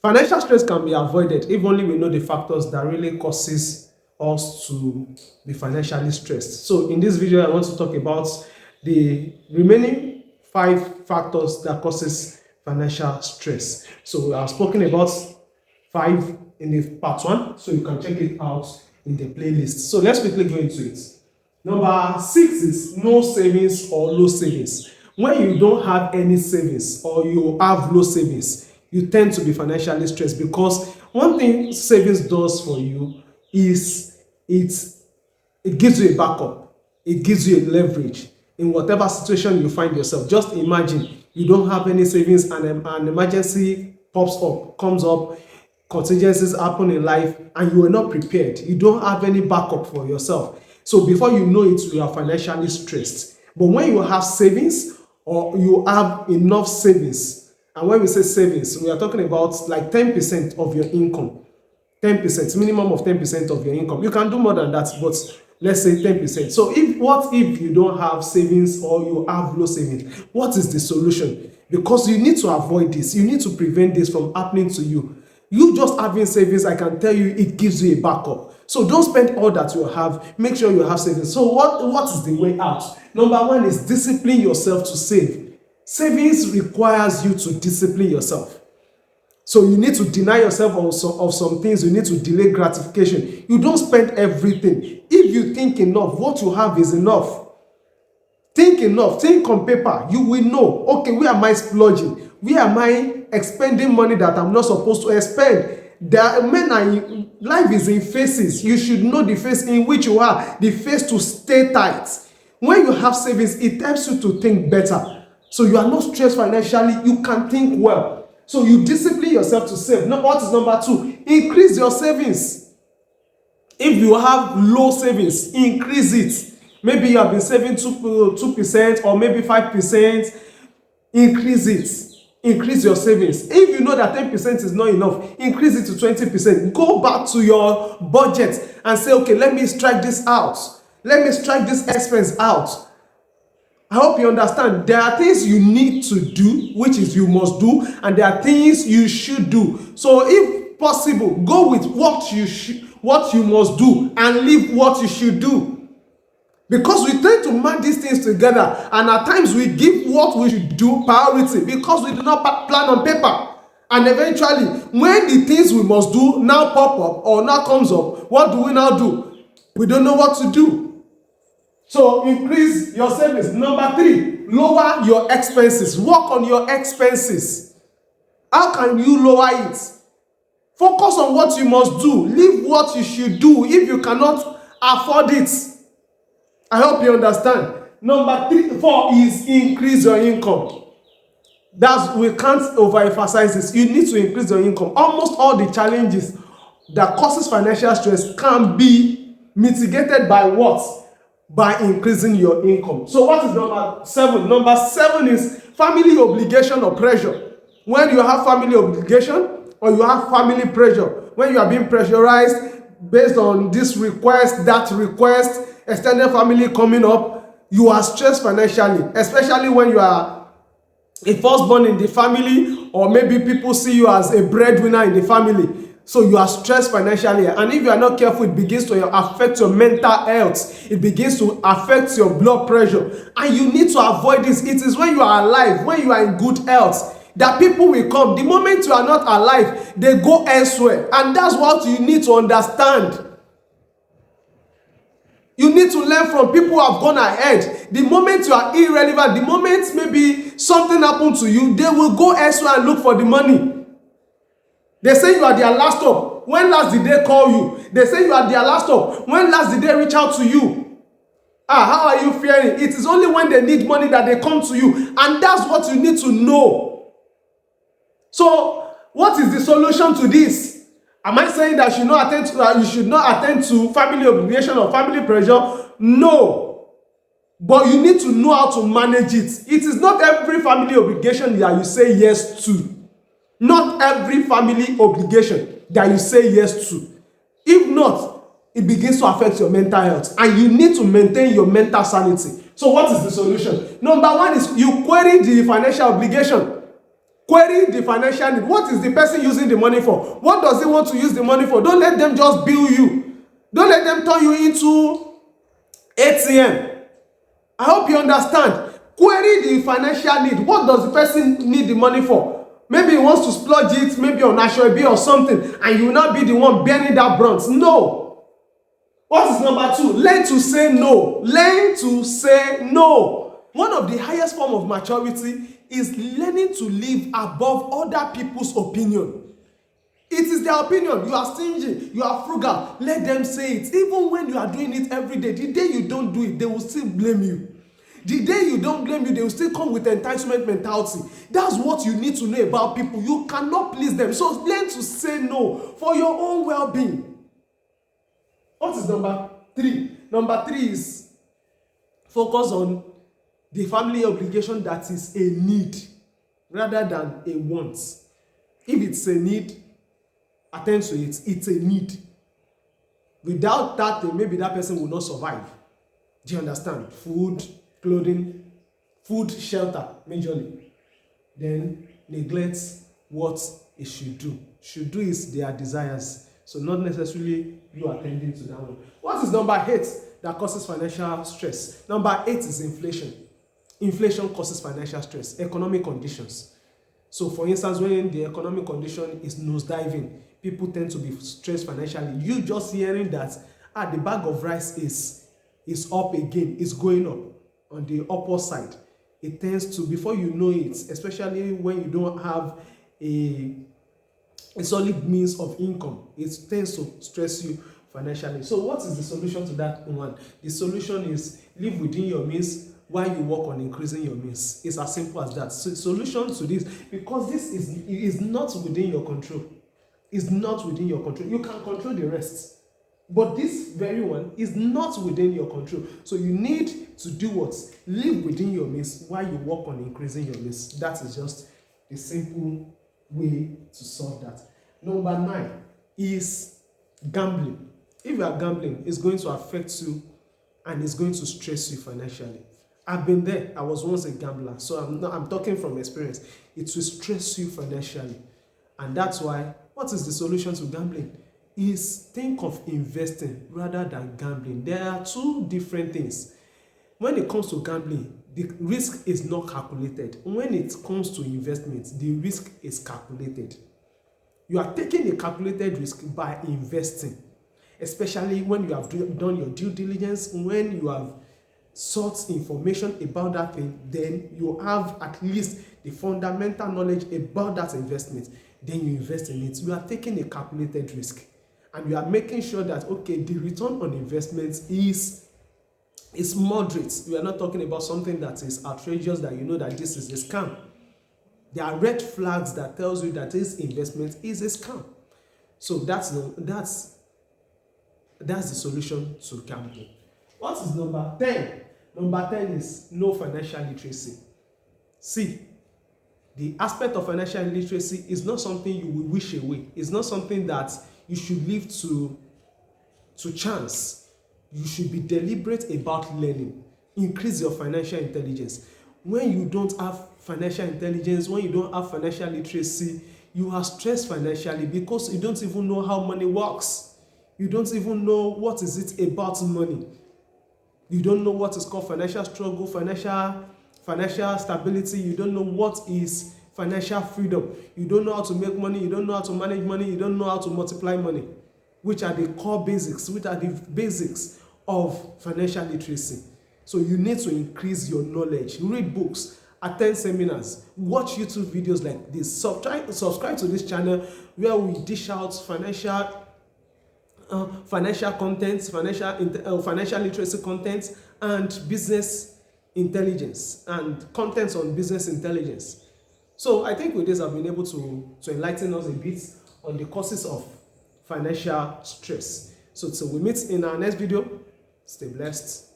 Financial stress can be avoided if only we know the factors that really causes us to be financially stressed. So in this video, I want to talk about the remaining 5 factors that causes financial stress. So I've spoken about 5 in the part 1, so you can check it out in the playlist. So let's quickly go into it. Number 6 is no savings or low savings. When you don't have any savings or you have low savings, you tend to be financially stressed, because one thing savings does for you is it gives you a backup, it gives you a leverage in whatever situation you find yourself. Just imagine you don't have any savings and an emergency comes up, contingencies happen in life, and you are not prepared. You don't have any backup for yourself. So before you know it, you are financially stressed. But when you have savings or you have enough savings, and when we say savings, we are talking about like 10% of your income. 10%, minimum of 10% of your income. You can do more than that, but let's say 10%. So what if you don't have savings or you have low savings? What is the solution? Because you need to avoid this. You need to prevent this from happening to you. You just having savings, I can tell you, it gives you a backup. So don't spend all that you have. Make sure you have savings. So what is the way out? Number 1 is discipline yourself to save. Savings requires you to discipline yourself. So you need to deny yourself of some things. You need to delay gratification. You don't spend everything. If you think enough, what you have is enough. Think enough. Think on paper. You will know, okay, where am I splurging? Where am I expending money that I'm not supposed to expend? Life is in phases. You should know the phase in which you are, the phase to stay tight. When you have savings, it helps you to think better. So you are not stressed financially. You can think well. So you discipline yourself to save. Now, what is number 2? Increase your savings. If you have low savings, increase it. Maybe you have been saving 2% or maybe 5%. Increase it. Increase your savings. If you know that 10% is not enough, increase it to 20%. Go back to your budget and say, okay, let me strike this out. Let me strike this expense out. I hope you understand. There are things you need to do, which is you must do, and there are things you should do. So if possible, go with what you must do and leave what you should do. Because we tend to match these things together, and at times we give what we should do priority because we do not plan on paper. And eventually, when the things we must do now pop up or now comes up, what do we now do? We don't know what to do. So increase your savings. Number 3, lower your expenses. Work on your expenses. How can you lower it? Focus on what you must do. Leave what you should do if you cannot afford it. I hope you understand. Number 4 is increase your income. We can't overemphasize this. You need to increase your income. Almost all the challenges that causes financial stress can be mitigated by what? By increasing your income. So what is number 7? Number 7 is family obligation or pressure. When you have family obligation or you have family pressure, when you are being pressurized based on this request, that request, extended family coming up, you are stressed financially, especially when you are a firstborn in the family, or maybe people see you as a breadwinner in the family. So you are stressed financially, and if you are not careful, it begins to affect your mental health. It begins to affect your blood pressure, and you need to avoid this. It is when you are alive, when you are in good health, that people will come. The moment you are not alive, they go elsewhere, and that's what you need to understand. You need to learn from people who have gone ahead. The moment you are irrelevant, the moment maybe something happened to you, they will go elsewhere and look for the money. They say you are their last hope. When last did they call you? They say you are their last hope. When last did they reach out to you? How are you faring? It is only when they need money that they come to you. And that's what you need to know. So, what is the solution to this? Am I saying that you should not attend to family obligation or family pressure? No. But you need to know how to manage it. It is not every family obligation that you say yes to. Not every family obligation that you say yes to. If not, it begins to affect your mental health, and you need to maintain your mental sanity. So what is the solution? Number 1 is you query the financial obligation. Query the financial need. What is the person using the money for? What does he want to use the money for? Don't let them just bill you. Don't let them turn you into ATM. I hope you understand. Query the financial need. What does the person need the money for? Maybe he wants to splurge it, maybe on National Bill or something, and you will not be the one bearing that brunt. No. What is number 2? Learn to say no. Learn to say no. One of the highest form of maturity is learning to live above other people's opinion. It is their opinion. You are stingy, you are frugal. Let them say it. Even when you are doing it every day, the day you don't do it, they will still blame you. The day you don't blame you, they will still come with entitlement mentality. That's what you need to know about people. You cannot please them. So learn to say no for your own well-being. What is number 3? Number 3 is focus on the family obligation that is a need rather than a want. If it's a need, attend to it. It's a need. Without that, then maybe that person will not survive. Do you understand? Food, clothing, food, shelter, majorly. Then neglect what it should do. Should do is their desires. So not necessarily you attending to that one. What is number 8 that causes financial stress? Number 8 is inflation. Inflation causes financial stress. Economic conditions. So for instance, when the economic condition is nosediving, people tend to be stressed financially. You just hearing that the bag of rice is up again, is going up on the upper side. It tends to, before you know it, especially when you don't have a solid means of income, it tends to stress you financially. So what is the solution to that one? The solution is live within your means while you work on increasing your means. It's as simple as that. So solution to this, because this is not within your control. It's not within your control. You can control the rest. But this very one is not within your control. So you need to do what? Live within your means while you work on increasing your means. That is just a simple way to solve that. Number 9 is gambling. If you are gambling, it's going to affect you and it's going to stress you financially. I've been there. I was once a gambler, so I'm talking from experience. It will stress you financially, and that's why. What is the solution to gambling? Is think of investing rather than gambling. There are 2 different things. When it comes to gambling, the risk is not calculated. When it comes to investment, the risk is calculated. You are taking a calculated risk by investing, especially when you have done your due diligence, when you have sought information about that thing, then you have at least the fundamental knowledge about that investment. Then you invest in it. You are taking a calculated risk, and you are making sure that, okay, the return on investment is moderate. We are not talking about something that is outrageous, that you know that this is a scam. There are red flags that tells you that this investment is a scam. So that's the solution to gambling. What is number 10? Number 10 is no financial literacy. See, the aspect of financial literacy is not something you will wish away. It's not something that you should leave to chance. You should be deliberate about learning. Increase your financial intelligence. When you don't have financial intelligence, when you don't have financial literacy, you are stressed financially because you don't even know how money works. You don't even know what is it about money. You don't know what is called financial struggle, financial stability. You don't know what is financial freedom. You don't know how to make money. You don't know how to manage money. You don't know how to multiply money, which are the core basics, which are the basics of financial literacy. So you need to increase your knowledge. Read books, attend seminars, watch YouTube videos like this. Subscribe to this channel where we dish out financial content, financial literacy content, and business intelligence, and contents on business intelligence. So I think with this I've been able to enlighten us a bit on the causes of financial stress. So we meet in our next video. Stay blessed.